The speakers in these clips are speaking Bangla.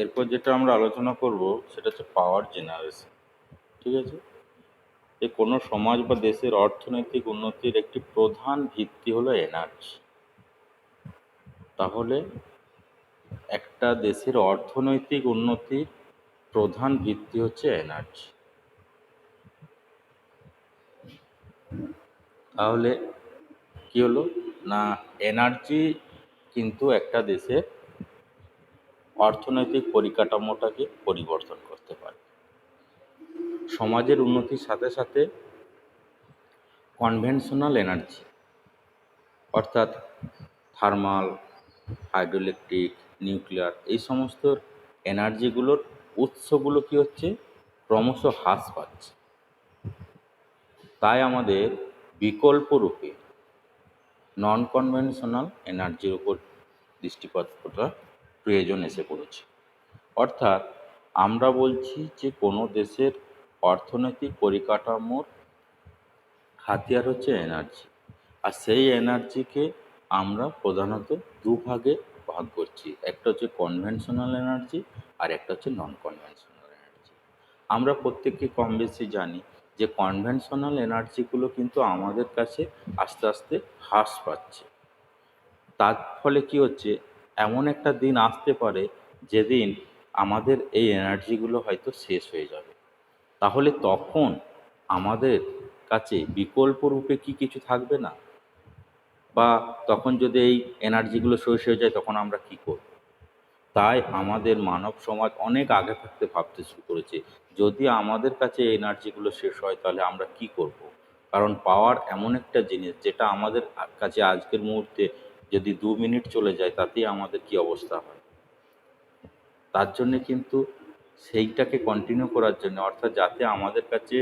এরপর যেটা আমরা আলোচনা করব সেটা হচ্ছে পাওয়ার জেনারেশন। ঠিক আছে, কোনো সমাজ বা দেশের অর্থনৈতিক উন্নতির একটি প্রধান ভিত্তি হলো এনার্জি। তাহলে একটা দেশের অর্থনৈতিক উন্নতির প্রধান ভিত্তি হচ্ছে এনার্জি। তাহলে কি হলো না, এনার্জি কিন্তু একটা দেশের অর্থনৈতিক পরিকাঠামোটাকে পরিবর্তন করতে পারে। সমাজের উন্নতির সাথে সাথে কনভেনশনাল এনার্জি অর্থাৎ থার্মাল, হাইড্রোইলেকট্রিক, নিউক্লিয়ার এই সমস্ত এনার্জিগুলোর উৎসগুলো কি হচ্ছে, ক্রমশ হ্রাস পাচ্ছে। তাই আমাদের বিকল্প রূপে নন কনভেনশনাল এনার্জির উপর দৃষ্টিপাত করা প্রয়োজন এসে পড়েছে। অর্থাৎ আমরা বলছি যে কোনো দেশের অর্থনৈতিক পরিকাঠামোর হাতিয়ার হচ্ছে এনার্জি, আর সেই এনার্জিকে আমরা প্রধানত দুভাগে ভাগ করছি, একটা হচ্ছে কনভেনশনাল এনার্জি আর একটা হচ্ছে নন কনভেনশনাল এনার্জি। আমরা প্রত্যেককে কম বেশি জানি যে কনভেনশনাল এনার্জিগুলো কিন্তু আমাদের কাছে আস্তে আস্তে হ্রাস পাচ্ছে। তার ফলে কি হচ্ছে, এমন একটা দিন আসতে পারে যেদিন আমাদের এই এনার্জিগুলো হয়তো শেষ হয়ে যাবে। তাহলে তখন আমাদের কাছে বিকল্প রূপে কি কিছু থাকবে না? বা তখন যদি এই এনার্জিগুলো শেষ হয়ে যায় তখন আমরা কি করব? তাই আমাদের মানব সমাজ অনেক আগে থাকতে ভাবতে শুরু করেছে, যদি আমাদের কাছে এই এনার্জিগুলো শেষ হয় তাহলে আমরা কি করব? কারণ পাওয়ার এমন একটা জিনিস যেটা আমাদের কাছে আজকের মুহূর্তে যদি 2 মিনিট চলে যায় তাতেই আমাদের কি অবস্থা হয়। তার জন্যে কিন্তু সেইটাকে কন্টিনিউ করার জন্য, অর্থাৎ যাতে আমাদের কাছে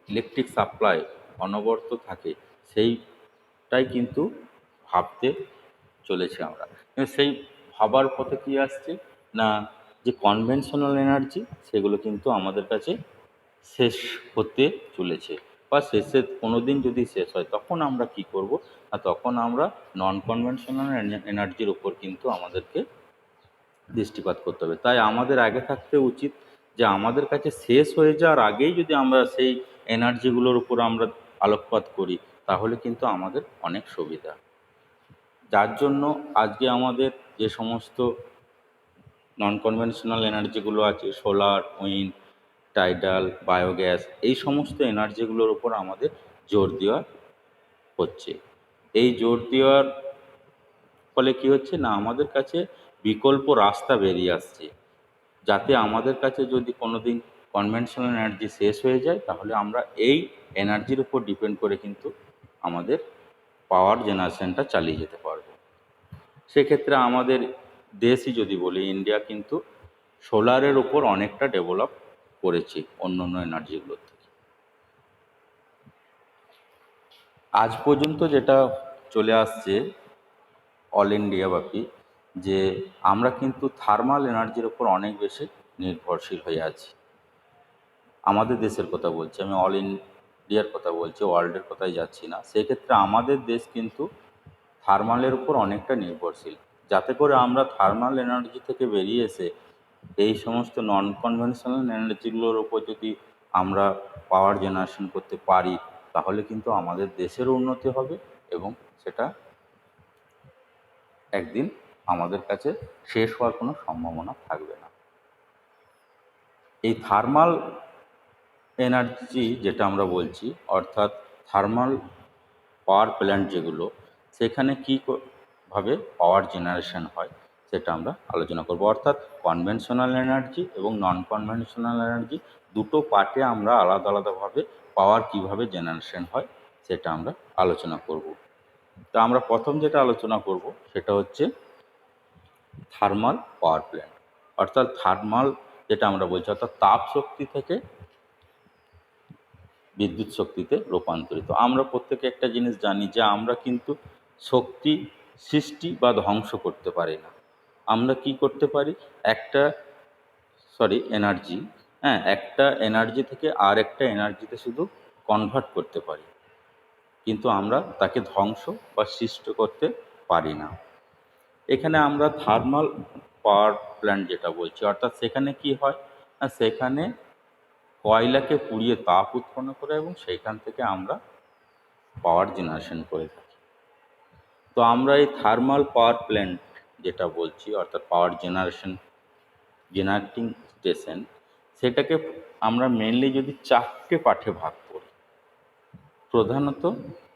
ইলেকট্রিক সাপ্লাই অনবরত থাকে, সেইটাই কিন্তু ভাবতে চলেছি আমরা। কিন্তু সেই ভাবার পথে কি আসছে না, যে কনভেনশনাল এনার্জি সেগুলো কিন্তু আমাদের কাছে শেষ হতে চলেছে, বা শেষের কোনো দিন যদি শেষ হয় তখন আমরা কি করব, আর তখন আমরা নন কনভেনশনাল এনার্জির উপর কিন্তু আমাদেরকে দৃষ্টিপাত করতে হবে। তাই আমাদের আগে থাকতে উচিত যে আমাদের কাছে শেষ হয়ে যাওয়ার আগেই যদি আমরা সেই এনার্জিগুলোর উপর আমরা আলোকপাত করি তাহলে কিন্তু আমাদের অনেক সুবিধা। যার জন্য আজকে আমাদের যে সমস্ত নন কনভেনশনাল এনার্জিগুলো আছে, সোলার, উইন্ড, টাইডাল, বায়োগ্যাস, এই সমস্ত এনার্জিগুলোর উপর আমাদের জোর দেওয়া হচ্ছে। এই জোর দেওয়ার ফলে কি হচ্ছে না, আমাদের কাছে বিকল্প রাস্তা বেরিয়ে আসছে, যাতে আমাদের কাছে যদি কোনো দিন কনভেনশনাল এনার্জি শেষ হয়ে যায় তাহলে আমরা এই এনার্জির উপর ডিপেন্ড করে কিন্তু আমাদের পাওয়ার জেনারেশনটা চালিয়ে যেতে পারবো। সেক্ষেত্রে আমাদের দেশই যদি বলি, ইন্ডিয়া কিন্তু সোলারের উপর অনেকটা ডেভেলপ করেছে অন্য অন্য এনার্জিগুলোর থেকে। আজ পর্যন্ত যেটা চলে আসছে অল ইন্ডিয়া ব্যাপী, যে আমরা কিন্তু থার্মাল এনার্জির উপর অনেক বেশি নির্ভরশীল হয়ে আছি। আমাদের দেশের কথা বলছি, আমি অল ইন্ডিয়ার কথা বলছি, ওয়ার্ল্ডের কথাই যাচ্ছি না। সেক্ষেত্রে আমাদের দেশ কিন্তু থার্মালের উপর অনেকটা নির্ভরশীল, যাতে করে আমরা থার্মাল এনার্জি থেকে বেরিয়ে এসে এই সমস্ত নন কনভেনশনাল এনার্জিগুলোর উপর যদি আমরা পাওয়ার জেনারেশন করতে পারি তাহলে কিন্তু আমাদের দেশের উন্নতি হবে, এবং সেটা একদিন আমাদের কাছে শেষ হওয়ার কোনো সম্ভাবনা থাকবে না। এই থার্মাল এনার্জি যেটা আমরা বলছি, অর্থাৎ থার্মাল পাওয়ার প্ল্যান্ট যেগুলো, সেখানে ভাবে পাওয়ার জেনারেশন হয় সেটা আমরা আলোচনা করব। অর্থাৎ কনভেনশনাল এনার্জি এবং নন কনভেনশনাল এনার্জি দুটো পার্টে আমরা আলাদা আলাদাভাবে পাওয়ার কিভাবে জেনারেশন হয় সেটা আমরা আলোচনা করব। তা আমরা প্রথম যেটা আলোচনা করব সেটা হচ্ছে থার্মাল পাওয়ার প্ল্যান্ট, অর্থাৎ থার্মাল যেটা আমরা বলছি, অর্থাৎ তাপ শক্তি থেকে বিদ্যুৎ শক্তিতে রূপান্তরিত। আমরা প্রত্যেকে একটা জিনিস জানি যে আমরা কিন্তু শক্তি সৃষ্টি বা ধ্বংস করতে পারি না। আমরা কি করতে পারি, এনার্জি, একটা এনার্জি থেকে আর একটা এনার্জিতে শুধু কনভার্ট করতে পারি, কিন্তু আমরা তাকে ধ্বংস বা সৃষ্টি করতে পারি না। এখানে আমরা থার্মাল পাওয়ার প্ল্যান্ট যেটা বলছি, অর্থাৎ সেখানে কি হয় না, সেখানে কয়লাকে পুড়িয়ে তাপ উৎপন্ন করে এবং সেইখান থেকে আমরা পাওয়ার জেনারেশন করে থাকি। তো আমরা এই থার্মাল পাওয়ার প্ল্যান্ট যেটা বলছি, অর্থাৎ পাওয়ার জেনারেটিং স্টেশন, সেটাকে আমরা মেনলি যদি চারটে পার্টে ভাগ করি, প্রধানত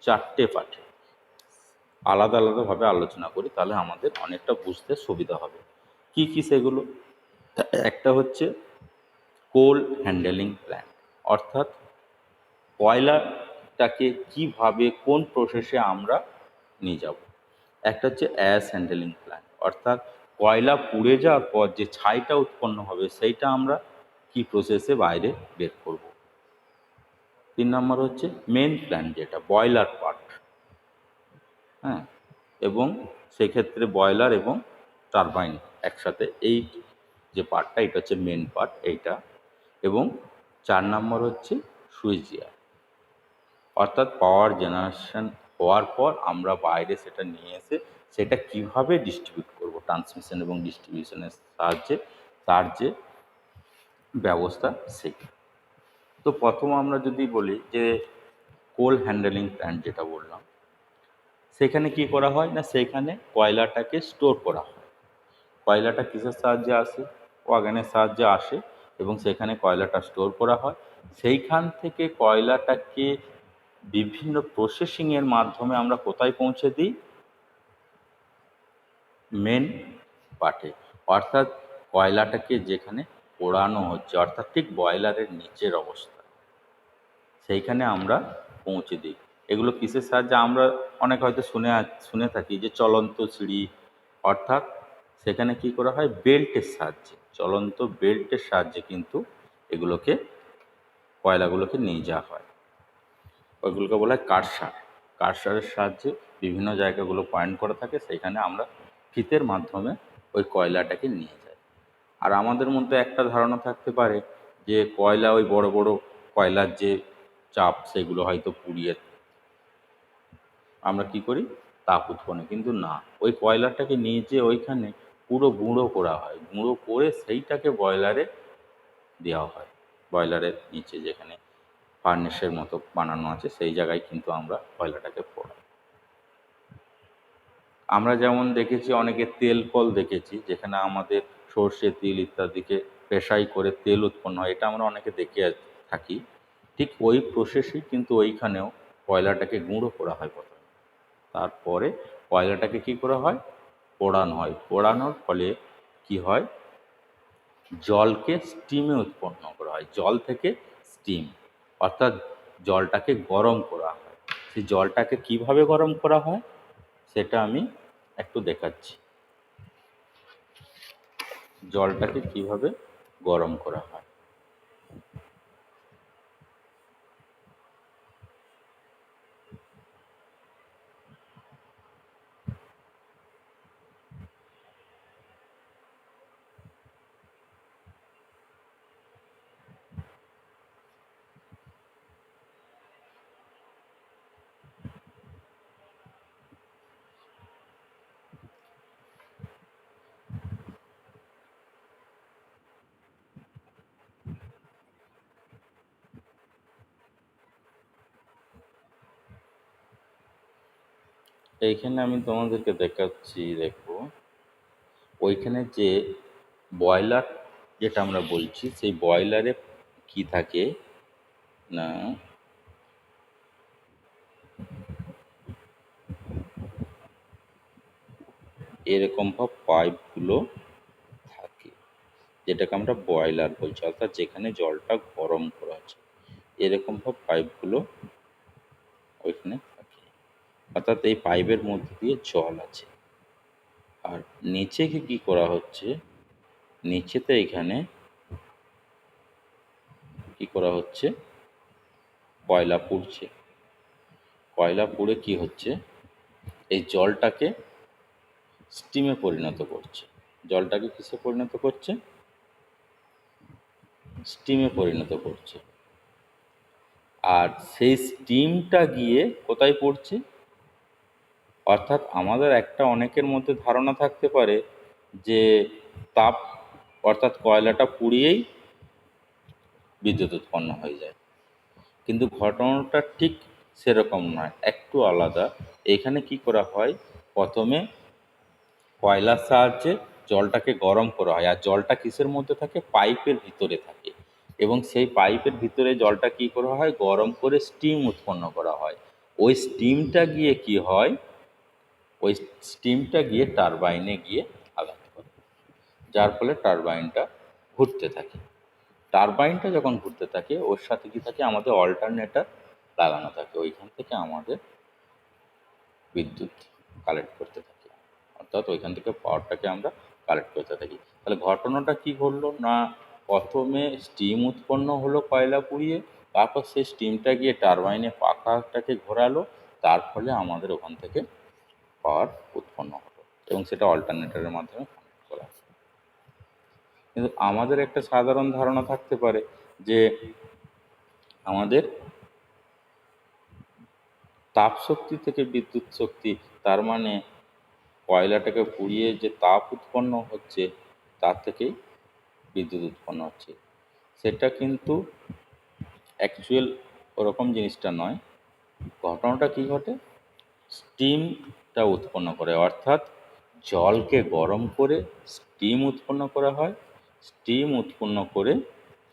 চারটে পার্টে আলাদা আলাদাভাবে আলোচনা করি, তাহলে আমাদের অনেকটা বুঝতে সুবিধা হবে। কি কি সেগুলো? একটা হচ্ছে কোল হ্যান্ডেলিং প্ল্যান্ট, অর্থাৎ কয়লাটাকে কিভাবে কোন প্রসেসে আমরা নিয়ে যাব। একটা হচ্ছে অ্যাশ হ্যান্ডেলিং প্ল্যান্ট, অর্থাৎ কয়লা পুড়ে যাওয়ার পর যে ছাইটা উৎপন্ন হবে সেইটা আমরা কি প্রসেসে বাইরে বের করব। 3 নম্বর হচ্ছে মেন প্ল্যান্ট, যেটা বয়লার পার্ট, হ্যাঁ, এবং সেক্ষেত্রে বয়লার এবং টারবাইন একসাথে, এই যে পার্টটা, এটা হচ্ছে মেন পার্ট এইটা। এবং 4 নম্বর হচ্ছে সুইচ গিয়ার, অর্থাৎ পাওয়ার জেনারেশন হওয়ার পর আমরা বাইরে সেটা নিয়ে এসে সেটা কিভাবে ডিস্ট্রিবিউট করব, ট্রান্সমিশন এবং ডিস্ট্রিবিউশনের সাহায্যে, তার যে ব্যবস্থা সেটা। তো প্রথম আমরা যদি বলি যে কোল হ্যান্ডেলিং প্ল্যান্ট যেটা বললাম, সেখানে কি করা হয় না, সেখানে কয়লাটাকে স্টোর করা হয়। কয়লাটা কিসের সাহায্যে আসে? ওয়াগনের সাহায্যে আসে, এবং সেখানে কয়লাটা স্টোর করা হয়। সেইখান থেকে কয়লাটাকে বিভিন্ন প্রসেসিংয়ের মাধ্যমে আমরা কোথায় পৌঁছে দিই? মেন পার্টে, অর্থাৎ কয়লাটাকে যেখানে পোড়ানো হচ্ছে, অর্থাৎ ঠিক বয়লারের নিচের অবস্থা, সেইখানে আমরা পৌঁছে দিই। এগুলো কিসের সাহায্যে? আমরা অনেক হয়তো শুনে থাকি যে চলন্ত সিঁড়ি, অর্থাৎ সেখানে কি করা হয়, বেল্টের সাহায্যে, চলন্ত বেল্টের সাহায্যে কিন্তু এগুলোকে, কয়লাগুলোকে নিয়ে যাওয়া হয়। ওইগুলোকে বলা হয় কারসার। কারসারের সাহায্যে বিভিন্ন জায়গাগুলো পয়েন্ট করা থাকে, সেখানে আমরা ফিতের মাধ্যমে ওই কয়লাটাকে নিয়ে যাই। আর আমাদের মধ্যে একটা ধারণা থাকতে পারে যে কয়লা, ওই বড় বড় কয়লার যে চাপ, সেগুলো হয়তো পুড়িয়ে আমরা কি করি, তাপ উৎপন্ন। কিন্তু না, ওই কয়লাটাকে নিয়ে যেয়ে ওইখানে পুরো গুঁড়ো করা হয়, গুঁড়ো করে সেইটাকে বয়লারে দেওয়া হয়। বয়লারের নিচে যেখানে ফার্নেসের মতো বানানো আছে, সেই জায়গায় কিন্তু আমরা কয়লাটাকে পোড়াই। আমরা যেমন দেখেছি অনেকে তেল কল দেখেছি, যেখানে আমাদের সর্ষে, তিল ইত্যাদিকে পেশাই করে তেল উৎপন্ন হয়, এটা আমরা অনেকে দেখে থাকি। ঠিক ওই প্রসেসই কিন্তু ওইখানেও কয়লাটাকে গুঁড়ো করা হয় প্রথমে, তারপরে কয়লাটাকে কি করা হয়, পোড়ানো হয়। পোড়ানোর ফলে কি হয়, জলকে স্টিমে উৎপন্ন করা হয়, জল থেকে স্টিম, অর্থাৎ জলটাকে গরম করা হয়। সেই জলটাকে কিভাবে গরম করা হয় সেটা আমি একটু দেখাচ্ছি, জলটাকে কিভাবে গরম করা হয়। এইখানে আমি তোমাদেরকে দেখাচ্ছি, দেখো ওইখানে যে বয়লার যেটা আমরা বলছি, সেই বয়লারে কি থাকে না, এরকম ভাব পাইপগুলো থাকে, যেটাকে আমরা বয়লার বলছি, অর্থাৎ যেখানে জলটা গরম করা হচ্ছে, এরকম ভাব পাইপগুলো ওইখানে থাকে। অর্থাৎ এই পাইপের মধ্যে দিয়ে জল আছে। আর নিচে কি করা হচ্ছে, নিচেতে এখানে কি করা হচ্ছে, কয়লা পুড়ছে। কয়লা পুড়ে কি হচ্ছে, এই জলটাকে স্টিমে পরিণত করছে। জলটাকে কিসে পরিণত করছে, স্টিমে পরিণত করছে। আর সেই স্টিমটা গিয়ে কোথায় পড়ছে, অর্থাৎ আমাদের একটা অনেকের মধ্যে ধারণা থাকতে পারে যে তাপ অর্থাৎ কয়লাটা পুড়িয়েই বিদ্যুৎ উৎপন্ন হয়ে যায়, কিন্তু ঘটনাটা ঠিক সেরকম নয়, একটু আলাদা। এখানে কি করা হয়, প্রথমে কয়লার সাহায্যে জলটাকে গরম করা হয়, আর জলটা কিসের মধ্যে থাকে, পাইপের ভিতরে থাকে, এবং সেই পাইপের ভিতরে জলটা কি করা হয়, গরম করে স্টিম উৎপন্ন করা হয়। ওই স্টিমটা গিয়ে কি হয়, ওই স্টিমটা গিয়ে টারবাইনে গিয়ে আঘাত করে, যার ফলে টারবাইনটা ঘুরতে থাকে। টারবাইনটা যখন ঘুরতে থাকে ওর সাথে কি থাকে, আমাদের অল্টারনেটর লাগানো থাকে, ওইখান থেকে আমাদের বিদ্যুৎ কালেক্ট করতে থাকি, অর্থাৎ ওইখান থেকে পাওয়ারটাকে আমরা কালেক্ট করতে থাকি। তাহলে ঘটনাটা কি ঘটলো না, প্রথমে স্টিম উৎপন্ন হলো কয়লা পুড়িয়ে, তারপর সেই স্টিমটা গিয়ে টারবাইনে পাখাটাকে ঘোরালো, তার ফলে আমাদের ওখান থেকে পাওয়ার উৎপন্ন হলো, এবং সেটা অল্টারনেটরের মাধ্যমে কানেক্ট করা হয়। কিন্তু আমাদের একটা সাধারণ ধারণা থাকতে পারে যে আমাদের তাপ শক্তি থেকে বিদ্যুৎ শক্তি, তার মানে কয়লাটাকে পুড়িয়ে যে তাপ উৎপন্ন হচ্ছে তার থেকেই বিদ্যুৎ উৎপন্ন হচ্ছে। সেটা কিন্তু অ্যাকচুয়াল ওরকম জিনিসটা নয়। ঘটনাটা কি ঘটে, স্টিমটা উৎপন্ন করে, অর্থাৎ জলকে গরম করে স্টিম উৎপন্ন করা হয়, স্টিম উৎপন্ন করে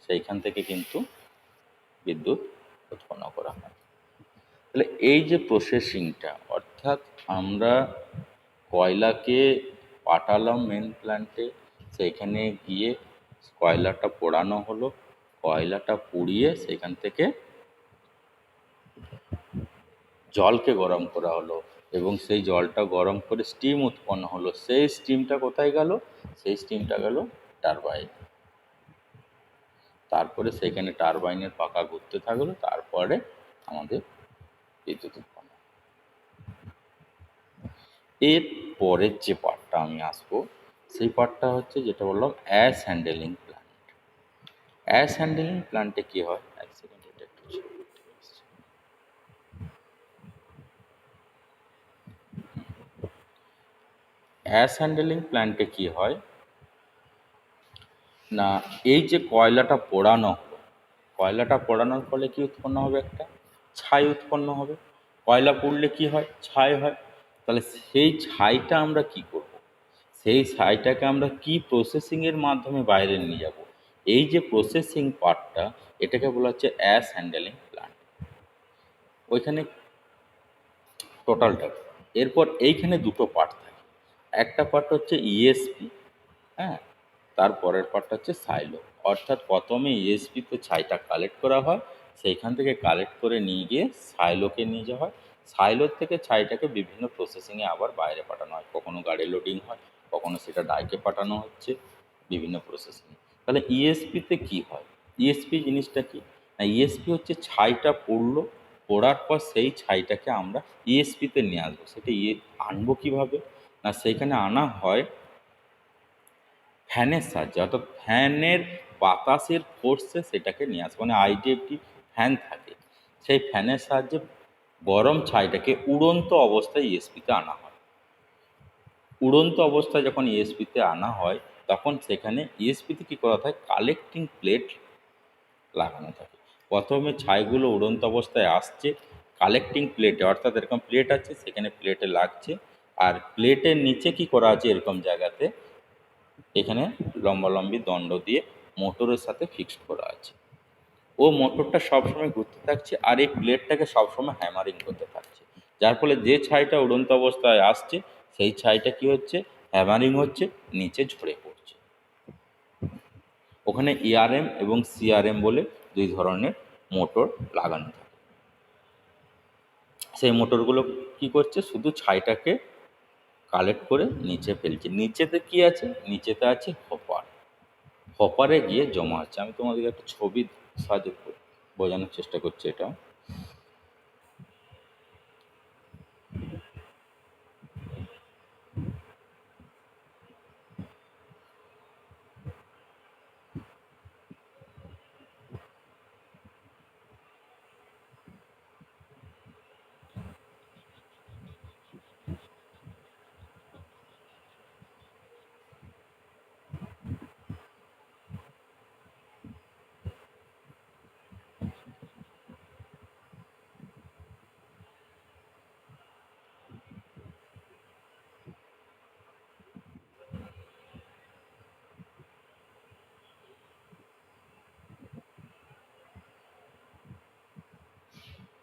সেইখান থেকে কিন্তু বিদ্যুৎ উৎপন্ন করা হয়। তাহলে এই যে প্রসেসিংটা, অর্থাৎ আমরা কয়লাকে পাঠালাম মেন প্ল্যান্টে, সেইখানে গিয়ে কয়লাটা পোড়ানো হলো, কয়লাটা পুড়িয়ে সেখান থেকে জলকে গরম করা হলো, এবং সেই জলটা গরম করে স্টিম উৎপন্ন হলো, সেই স্টিমটা কোথায় গেল, সেই স্টিমটা গেল টারবাইন, তারপরে সেখানে টারবাইনের পাখা ঘুরতে থাকলো, তারপরে আমাদের বিদ্যুৎ উৎপন্ন। এর পরের যে পার্টটা আমি আসবো, সেই পার্টটা হচ্ছে যেটা বললাম ash handling plant. Ash handling প্ল্যান্টে কী হয়, এক সেকেন্ড এটা একটু ছবি তুলে আসছি। অ্যাশ হ্যান্ডেলিং প্ল্যান্টে কী হয় না, এই যে কয়লাটা পোড়ানো হলো, কয়লাটা পোড়ানোর ফলে কি উৎপন্ন হবে, একটা ছাই উৎপন্ন হবে। কয়লা পুড়লে কি হয়, ছাই হয়। তাহলে সেই ছাইটা আমরা কি করব, সেই ছাইটাকে আমরা কি প্রসেসিংয়ের মাধ্যমে বাইরে নিয়ে যাব, এই যে প্রসেসিং পার্টটা, এটাকে বলা হচ্ছে অ্যাশ হ্যান্ডেলিং প্ল্যান্ট। ওইখানে টোটালটা, এরপর এইখানে দুটো পার্ট থাকে, একটা পার্ট হচ্ছে ইএসপি, হ্যাঁ, তারপরের পার্টটা হচ্ছে সাইলো। অর্থাৎ প্রথমে ইএসপিতে ছাইটা কালেক্ট করা হয়, সেইখান থেকে কালেক্ট করে নিয়ে গিয়ে সাইলোকে নিয়ে যাওয়া হয়, সাইলোর থেকে ছাইটাকে বিভিন্ন প্রসেসিংয়ে আবার বাইরে পাঠানো হয়, কখনো গাড়ি লোডিং হয়, কখনো সেটা ডাইকে পাঠানো হচ্ছে, বিভিন্ন প্রসেসিং। তাহলে ইএসপিতে কি হয়, ইএসপি জিনিসটা কি না, ইএসপি হচ্ছে ছাইটা পড়লো, পড়ার পর সেই ছাইটাকে আমরা ইএসপিতে নিয়ে আসবো। সেটা আনবো কীভাবে না, সেইখানে আনা হয় ফ্যানের সাহায্যে, অর্থাৎ ফ্যানের বাতাসের ফোর্সে সেটাকে নিয়ে আসে, মানে আইডিএফটি ফ্যান থাকে, সেই ফ্যানের সাহায্যে গরম ছাইটাকে উড়ন্ত অবস্থায় ইএসপিতে আনা হয়। উড়ন্ত অবস্থায় যখন ইএসপিতে আনা হয়, তখন সেখানে ইএসপিতে কী করা হয়, কালেক্টিং প্লেট লাগানো থাকে। প্রথমে ছাইগুলো উড়ন্ত অবস্থায় আসছে, কালেক্টিং প্লেটে, অর্থাৎ এরকম প্লেট আছে, সেখানে প্লেটে লাগছে, আর প্লেটের নিচে কি করা আছে, এরকম জায়গাতে এখানে লম্বালম্বি দণ্ড দিয়ে মোটরের সাথে ফিক্সড করা আছে। ও মোটরটা সবসময় ঘুরতে থাকছে, আর এই প্লেটটাকে সবসময় হ্যামারিং করতে থাকছে, যার ফলে যে ছাইটা উড়ন্ত অবস্থায় আসছে সেই ছাইটা কি হচ্ছে, হ্যামারিং হচ্ছে, নিচে ঝরে পড়ছে। ওখানে এআরএম এবং সিআরএম বলে দুই ধরনের মোটর লাগানো থাকে। সেই মোটরগুলো কি করছে, শুধু ছাইটাকে কালেক্ট করে নিচে ফেলছে। নিচেতে কি আছে, নিচেতে আছে হপার, হপারে গিয়ে জমা হচ্ছে। আমি তোমাদেরকে একটা ছবির সাহায্যে বোঝানোর চেষ্টা করছি। এটা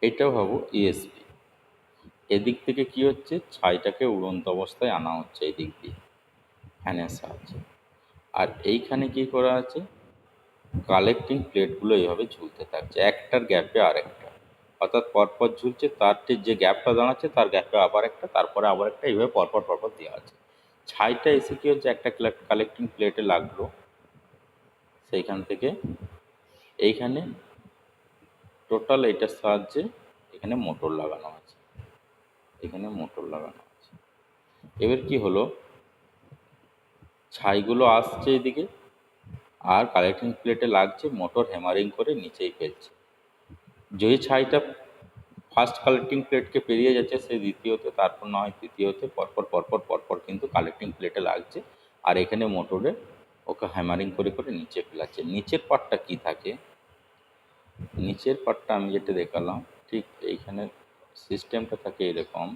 এটাও ভাবো ইএসপি। এদিক থেকে কি হচ্ছে, ছাইটাকে উড়ন্ত অবস্থায় আনা হচ্ছে এই দিক দিয়ে ফ্যানের সাহায্যে। আর এইখানে কি করা আছে, কালেক্টিং প্লেটগুলো এইভাবে ঝুলতে থাকছে একটার গ্যাপে আরেকটা, অর্থাৎ পরপর ঝুলছে, তার ঠিক যে গ্যাপটা দাঁড়াচ্ছে তার গ্যাপে আবার একটা, তারপরে আবার একটা, এইভাবে পরপর পরপর দেওয়া আছে। ছাইটা এসে কি হচ্ছে, একটা কালেক্টিং প্লেটে লাগলো, সেইখান থেকে এইখানে টোটাল এইটার সাহায্যে এখানে মোটর লাগানো আছে, এখানে মোটর লাগানো আছে। এবার কি হলো, ছাইগুলো আসছে এদিকে আর কালেক্টিং প্লেটে লাগছে, মোটর হ্যামারিং করে নিচেই ফেলছে। যেই ছাইটা ফার্স্ট কালেক্টিং প্লেটকে পেরিয়ে যাচ্ছে সে দ্বিতীয়তে, তারপর নয় তৃতীয়তে, পরপর পরপর পরপর কিন্তু কালেক্টিং প্লেটে লাগছে। আর এখানে মোটরে ওকে হ্যামারিং করে করে নিচে ফেলাচ্ছে। নিচের পার্টটা কি থাকে, নিচের পার্টটা আমি যেটা দেখালাম ঠিক এইখানে সিস্টেমটা থাকে এরকম।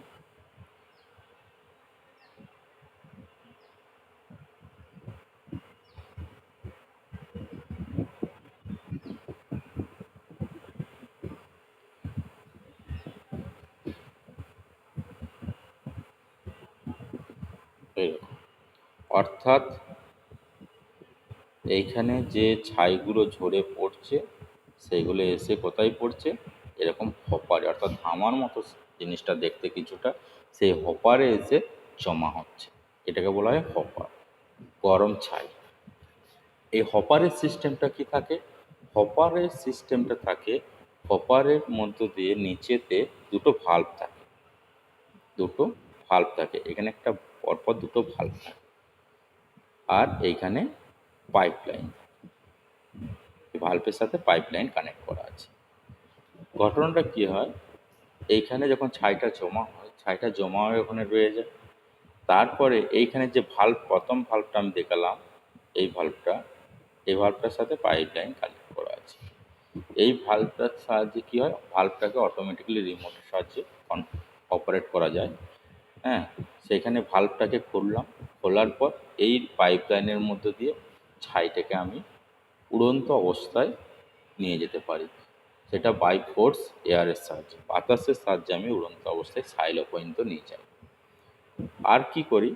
এরকম, অর্থাৎ এইখানে যে ছাইগুলো ঝরে পড়ছে সেগুলো এসে কোথায় পড়ছে, এরকম হপারে, অর্থাৎ ধামার মতো জিনিসটা দেখতে কিছুটা, সেই হপারে এসে জমা হচ্ছে। এটাকে বলা হয় হপার, গরম ছাই। এই হপারের সিস্টেমটা কি থাকে, হপারের সিস্টেমটা থাকে, হপারের মধ্য দিয়ে নিচেতে দুটো ভাল্ব থাকে, দুটো ভাল্ব থাকে, এখানে একটা পরপর দুটো ভাল্ব থাকে, আর এইখানে পাইপ লাইন, ভাল্বের সাথে পাইপ লাইন কানেক্ট করা আছে। ঘটনাটা কি হয়, এইখানে যখন ছাইটা জমা হয়, ছাইটা জমা হয়ে ওখানে রয়ে যায়। তারপরে এইখানে যে ভাল্ব, প্রথম ভাল্বটা আমি দেখালাম, এই ভাল্বটা, এই ভাল্বটার সাথে পাইপ লাইন কানেক্ট করা আছে। এই ভাল্বটার সাহায্যে কী হয়, ভাল্বটাকে অটোমেটিক্যালি রিমোটের সাহায্যে অপারেট করা যায়। হ্যাঁ, সেখানে ভাল্বটাকে খুললাম, খোলার পর এই পাইপ লাইনের মধ্য দিয়ে ছাইটাকে আমি উড়ন্ত অবস্থায় নিয়ে যেতে পারি। সেটা বাই ফোর্স এয়ারের সাহায্যে, বাতাসের সাহায্যে আমি উড়ন্ত অবস্থায় সাইলো পর্যন্ত নিয়ে যাই। আর কি করি,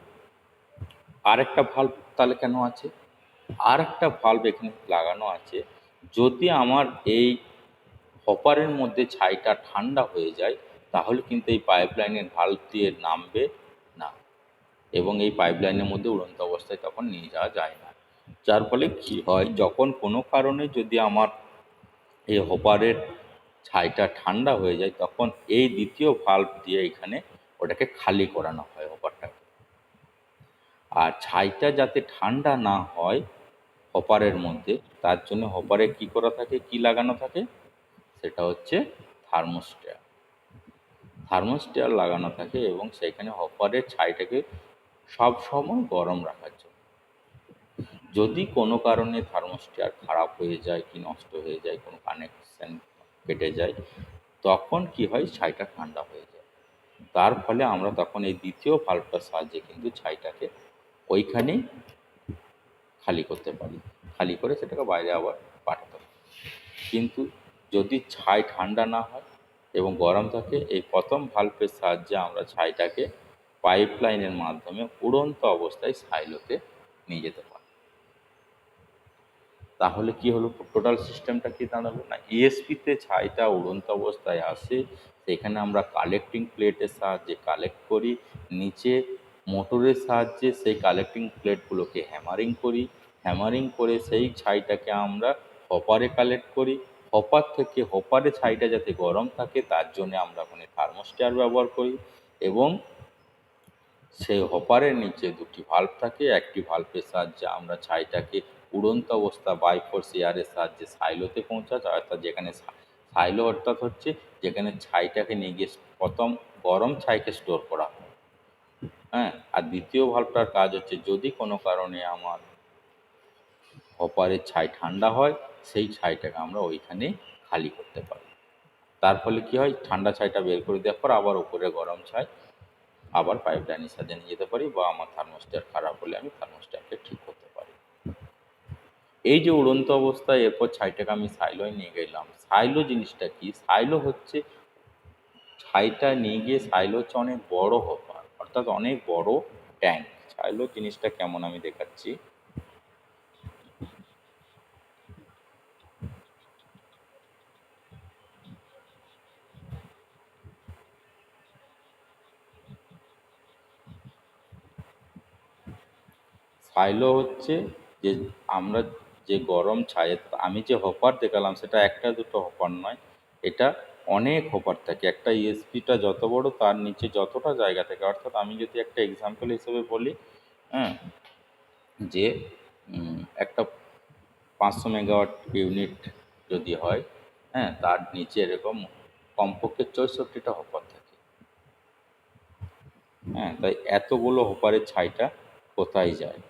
আরেকটা ভাল্ব তাহলে কেন আছে, আর একটা ভাল্ব এখানে লাগানো আছে, যদি আমার এই হপারের মধ্যে ছাইটা ঠান্ডা হয়ে যায় তাহলে কিন্তু এই পাইপ লাইনের ভাল্ব দিয়ে নামবে না, এবং এই পাইপ লাইনের মধ্যে উড়ন্ত অবস্থায় তখন নিয়ে যাওয়া যায় না। যার ফলে কী হয়, যখন কোনো কারণে যদি আমার এই হপারের ছাইটা ঠান্ডা হয়ে যায় তখন এই দ্বিতীয় ভাল্ব দিয়ে এখানে ওটাকে খালি করানো হয় হপারটাকে। আর ছাইটা যাতে ঠান্ডা না হয় হপারের মধ্যে, তার জন্য হপারে কি করা থাকে, কি লাগানো থাকে, সেটা হচ্ছে থার্মোস্ট্যাট। থার্মোস্ট্যাট লাগানো থাকে এবং সেখানে হপারের ছাইটাকে সব সময় গরম রাখার জন্য। যদি কোনো কারণে থার্মোস্ট্যাট খারাপ হয়ে যায় কি নষ্ট হয়ে যায়, কোনো কানেকশান কেটে যায়, তখন কি হয়, ছাইটা ঠান্ডা হয়ে যায়। তার ফলে আমরা তখন এই দ্বিতীয় ভাল্বটার সাহায্যে কিন্তু ছাইটাকে ওইখানেই খালি করতে পারি, খালি করে সেটাকে বাইরে আবার পাঠাতে পারি। কিন্তু যদি ছাই ঠান্ডা না হয় এবং গরম থাকে, এই প্রথম ভাল্বের সাহায্যে আমরা ছাইটাকে পাইপ লাইনের মাধ্যমে উড়ন্ত অবস্থায় সাইলোতে নিয়ে যেতে পারি। তাহলে কি হলো, টোটাল সিস্টেমটা কি দাঁড়ালো না, ইএসপিতে ছাইটা উড়ন্ত অবস্থায় আসে, সেখানে আমরা কালেক্টিং প্লেটের সাহায্যে কালেক্ট করি, নিচে মোটরের সাহায্যে সেই কালেক্টিং প্লেটগুলোকে হ্যামারিং করি, হ্যামারিং করে সেই ছাইটাকে আমরা হপারে কালেক্ট করি, হপার থেকে হপারে ছাইটা যাতে গরম থাকে তার জন্য আমরা ওখানে থার্মোস্ট্যাট ব্যবহার করি, এবং সেই হপারের নিচে দুটি ভাল্ব থাকে, একটি ভাল্বের সাহায্যে আমরা ছাইটাকে উড়ন্ত অবস্থা বাই ফোর্স এয়ারের সাহায্যে সাইলোতে পৌঁছা যায়, অর্থাৎ যেখানে সাইলো অর্থাৎ হচ্ছে যেখানে ছাইটাকে নিয়ে গিয়ে প্রথম গরম ছাইকে স্টোর করা হয়। হ্যাঁ, আর দ্বিতীয় ভাল্বটার কাজ হচ্ছে যদি কোনো কারণে আমার হপারের ছাই ঠান্ডা হয় সেই ছাইটাকে আমরা ওইখানে খালি করতে পারি। তার ফলে কী হয়, ঠান্ডা ছাইটা বের করে দেওয়ার পর আবার উপরে গরম ছাই আবার পাইপ লাইনের সাথে নিয়ে যেতে পারি, বা আমার থার্মোস্ট্যাট খারাপ হলে আমি থার্মোস্ট্যাটকে ঠিক করতে পারি। এই যে উড়ন্ত অবস্থায় এরপর ছাইটাকে আমি সাইলোয় নিয়ে গেলাম, সাইলো জিনিসটা কি, সাইলো হচ্ছে ছাইটা নিয়ে গিয়ে সাইলো হচ্ছে অনেক বড় হপার, অর্থাৎ অনেক বড় ট্যাঙ্ক। সাইলো জিনিসটা কেমন আমি দেখাচ্ছি। সাইলো হচ্ছে যে আমরা যে গরম ছাই, আমি যে হপার দেখালাম সেটা একটা দুটো হপার নয়, এটা অনেক হপার থাকে। একটা ইএসপিটা যত বড় তার নিচে যতটা জায়গা থাকে, অর্থাৎ আমি যদি একটা এক্সাম্পল হিসেবে বলি, হ্যাঁ, যে একটা 500 মেগাওয়াট ইউনিট যদি হয়, হ্যাঁ, তার নিচে এরকম কমপক্ষে 64টা হপার থাকে। হ্যাঁ, তাই এতগুলো হপারের ছাইটা কোথায় যায়,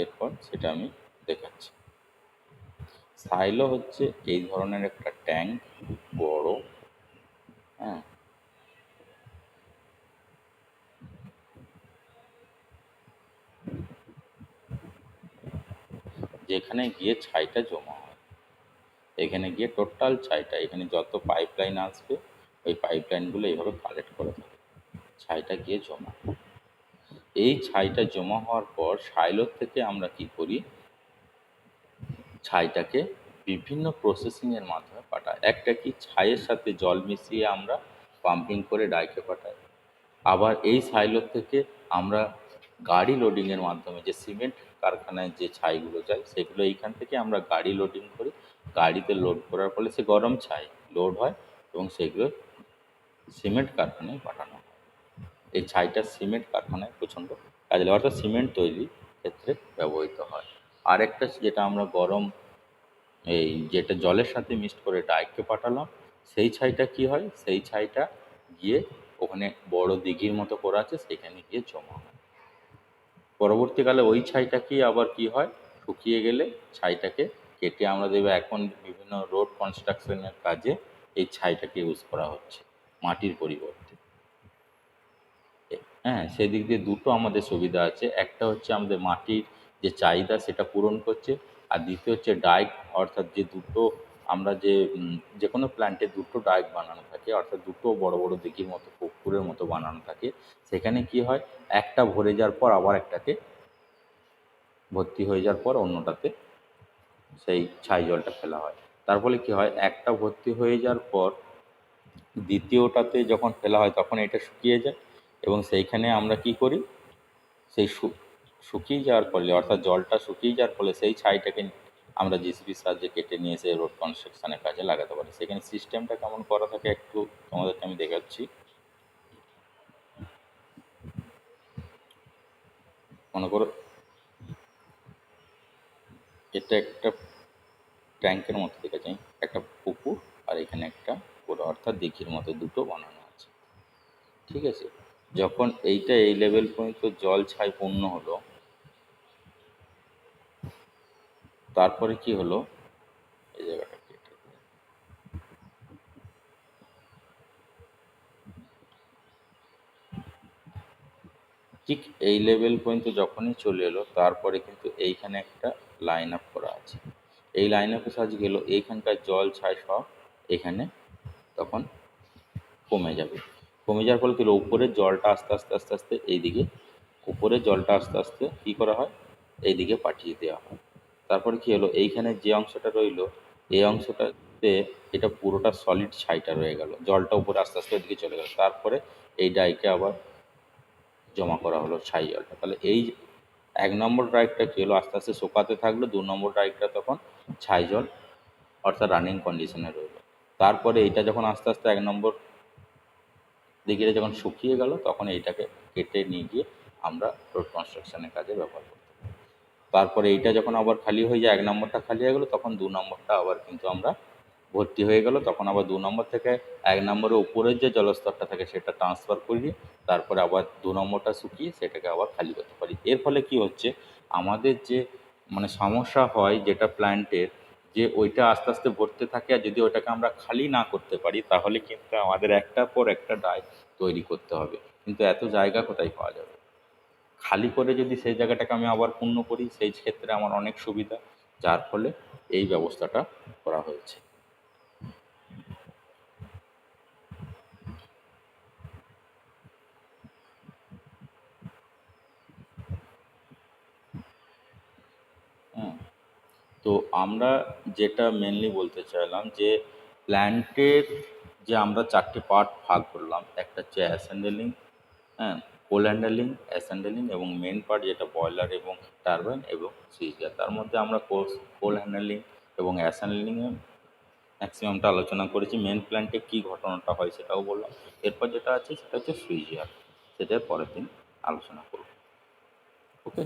এরপর সেটা আমি দেখাচ্ছি। সাইলো হচ্ছে এই ধরনের একটা ট্যাঙ্ক, বড়, হ্যাঁ, যেখানে গিয়ে ছাইটা জমা হয়। এখানে গিয়ে টোটাল ছাইটা, এখানে যত পাইপ লাইন আসবে ওই পাইপ লাইনগুলো এইভাবে কালেক্ট করে থাকে, ছাইটা গিয়ে জমা হয়। এই ছাইটা জমা হওয়ার পর সাইলোর থেকে আমরা কি করি, ছাইটাকে বিভিন্ন প্রসেসিংয়ের মাধ্যমে পাঠাই। একটা কি, ছাইয়ের সাথে জল মিশিয়ে আমরা পাম্পিং করে ডাইকে পাঠাই। আবার এই সাইলোর থেকে আমরা গাড়ি লোডিংয়ের মাধ্যমে, যে সিমেন্ট কারখানায় যে ছাইগুলো যায় সেগুলো এইখান থেকে আমরা গাড়ি লোডিং করি। গাড়িতে লোড করার ফলে সে গরম ছাই লোড হয় এবং সেগুলো সিমেন্ট কারখানায় পাঠানো হয়। এই ছাইটা সিমেন্ট কারখানায় প্রচণ্ড কাজে লাগে, অর্থাৎ সিমেন্ট তৈরির ক্ষেত্রে ব্যবহৃত হয়। আরেকটা যেটা আমরা গরম, এই যেটা জলের সাথে মিক্সড করে ডাইকে পাঠালাম, সেই ছাইটা কি হয়, সেই ছাইটা গিয়ে ওখানে বড় দিঘির মতো করা আছে সেখানে গিয়ে জমা হয়। পরবর্তীকালে ওই ছাইটাকেই আবার কি হয়, শুকিয়ে গেলে ছাইটাকে কেটে আমরা দেবো, এখন বিভিন্ন রোড কনস্ট্রাকশনের কাজে এই ছাইটাকে ইউজ করা হচ্ছে মাটির পরিবর্তে। হ্যাঁ, সেদিক দিয়ে দুটো আমাদের সুবিধা আছে। একটা হচ্ছে আমাদের মাটির যে চাহিদা সেটা পূরণ করছে, আর দ্বিতীয় হচ্ছে ডাইক, অর্থাৎ যে দুটো আমরা যে যে কোনো প্ল্যান্টে দুটো ডাইক বানানো থাকে, অর্থাৎ দুটো বড় বড় দিঘির মতো পুকুরের মতো বানানো থাকে। সেখানে কি হয়, একটা ভরে যাওয়ার পর আবার একটাতে ভর্তি হয়ে যাওয়ার পর অন্যটাতে সেই ছাই জলটা ফেলা হয়। তার ফলে কী হয়, একটা ভর্তি হয়ে যাওয়ার পর দ্বিতীয়টাতে যখন ফেলা হয় তখন এটা শুকিয়ে যায়, এবং সেইখানে আমরা কি করি, সেই শুকিয়ে যাওয়ার ফলে, অর্থাৎ জলটা শুকিয়ে যাওয়ার ফলে সেই ছাইটাকে আমরা জেসিবির সাহায্যে কেটে নিয়ে এসে রোড কনস্ট্রাকশনের কাজে লাগাতে পারি। সেখানে সিস্টেমটা কেমন করা থাকে একটু তোমাদেরকে আমি দেখাচ্ছি। মনে করো এটা একটা ট্যাঙ্কের মতো দেখাচ্ছি, একটা পুকুর আর এখানে একটা পুরো, অর্থাৎ দিঘির মতো দুটো বানানো আছে। ঠিক আছে, যখন এইটা এই লেভেল পর্যন্ত জল ছাই পূর্ণ হলো, তারপরে কি হলো, এই জায়গাটা কেটে দিই। ঠিক এই লেভেল পর্যন্ত যখনই চলে এলো, তারপরে কিন্তু এইখানে একটা লাইন আপ করা আছে। এই লাইন আপের সাহায্যে গেলো এইখানকার জল ছাই সব এখানে তখন কমে যাবে। কমে যাওয়ার ফলে কি হলো, উপরের জলটা আস্তে আস্তে আস্তে আস্তে এইদিকে, উপরের জলটা আস্তে আস্তে কী করা হয়, এইদিকে পাঠিয়ে দেওয়া হয়। তারপরে কী হলো, এইখানে যে অংশটা রইলো, এই অংশটাতে এটা পুরোটা সলিড ছাইটা রয়ে গেল, জলটা উপরে আস্তে আস্তে ওইদিকে চলে গেল। তারপরে এই ডাইকে আবার জমা করা হলো ছাই জলটা। তাহলে এই 1 নম্বর ডাইকটা কী হলো, আস্তে আস্তে শুকাতে থাকলো। 2 নম্বর ডাইকটা তখন ছাই জল, অর্থাৎ রানিং কন্ডিশনে রইলো। তারপরে এইটা যখন আস্তে আস্তে 1 নম্বর দিঘিটা যখন শুকিয়ে গেল, তখন এইটাকে কেটে নিয়ে গিয়ে আমরা রোড কনস্ট্রাকশনের কাজে ব্যবহার করতে পারি। তারপরে এইটা যখন আবার খালি হয়ে যায়, 1 নম্বরটা খালি হয়ে গেলো, তখন 2 নম্বরটা আবার কিন্তু আমরা ভর্তি হয়ে গেল, তখন আবার 2 নম্বর থেকে 1 নম্বরের উপরের যে জলস্তরটা থাকে সেটা ট্রান্সফার করিয়ে তারপরে আবার 2 নম্বরটা শুকিয়ে সেটাকে আবার খালি করতে পারি। এর ফলে কি হচ্ছে, আমাদের যে মানে সমস্যা হয় যেটা প্ল্যান্টের, যে ওইটা আস্তে আস্তে ভরতে থাকে, আর যদি ওইটাকে আমরা খালি না করতে পারি তাহলে কিন্তু আমাদের একটার পর একটা ডাই তৈরি করতে হবে, কিন্তু এত জায়গা কোথায় পাওয়া যাবে। খালি করে যদি সেই জায়গাটাকে আমি আবার পূর্ণ করি, সেই ক্ষেত্রে আমার অনেক সুবিধা, যার ফলে এই ব্যবস্থাটা করা হয়েছে। তো আমরা যেটা মেনলি বলতে চাইলাম যে প্ল্যান্টের যে আমরা চারটে পার্ট ভাগ করলাম, একটা হচ্ছে অ্যাসেম্বলিং, হ্যাঁ, কোল হ্যান্ডেলিং, অ্যাসেম্বলিং এবং মেন পার্ট যেটা বয়লার এবং টারবাইন এবং সুইচ গিয়ার। তার মধ্যে আমরা কোল হ্যান্ডেলিং এবং অ্যাসেম্বলিংয়ে ম্যাক্সিমামটা আলোচনা করেছি। মেন প্ল্যান্টে কী ঘটনাটা হয় সেটাও বললাম। এরপর যেটা আছে সেটা হচ্ছে সুইচ গিয়ার, সেটা পরের দিন আলোচনা করব। ওকে।